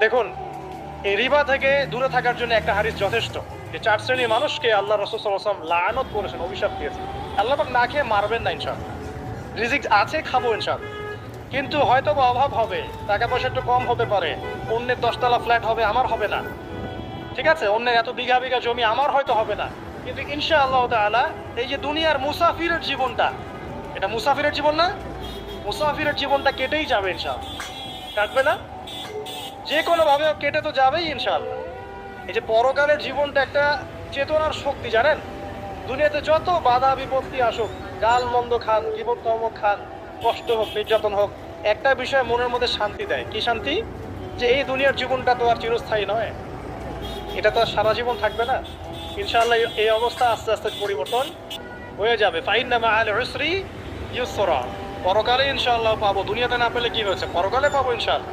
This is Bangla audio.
দেখুন, এই রিবা থেকে দূরে থাকার জন্য একটা হাদিস যথেষ্ট, যে 4 শ্রেণীর মানুষকে আল্লাহ রাসূল সাল্লাল্লাহু আলাইহি ওয়াসাল্লাম লানত করেছেন, অভিশাপ দিয়েছেন। আল্লাহ পাক না খেয়ে মারবেন না ইনশাআল্লাহ, রিজিক আছে, খাবো ইনশাআল্লাহ। কিন্তু হয়তো বা অভাব হবে, টাকা পয়সা একটু কম হতে পারে, অন্যের 10 তলা ফ্ল্যাট হবে, আমার হবে না, ঠিক আছে, অন্যের এত বিঘা বিঘা জমি আমার হয়তো হবে না। কিন্তু ইনশাআল্লাহ তাআলা এই যে দুনিয়ার মুসাফিরের জীবনটা, এটা মুসাফিরের জীবন না? মুসাফিরের জীবনটা কেটেই যাবে ইনশাআল্লাহ। কাটবে না? যে কোনো ভাবে কেটে তো যাবেই ইনশাআল্লাহ। এই যে পরকালের জীবনটা একটা চেতনার শক্তি, জানেন? দুনিয়াতে যত বাধা বিপত্তি আসুক, গাল মন্দ খান, গীবত তহমত খান, কষ্ট হোক, নির্যাতন হোক, একটা বিষয় মনের মধ্যে শান্তি দেয়। কি শান্তি? যে এই দুনিয়ার জীবনটা তো আর চিরস্থায়ী নয়, এটা তো আর সারা জীবন থাকবে না। ইনশাআল্লাহ এই অবস্থা আস্তে আস্তে পরিবর্তন হয়ে যাবে। ফাইন্না মাআল উসরি ইউসরা, পরকালে ইনশাআল্লাহ পাবো। দুনিয়াতে না পেলে কি হয়েছে, পরকালে পাবো ইনশাআল্লাহ।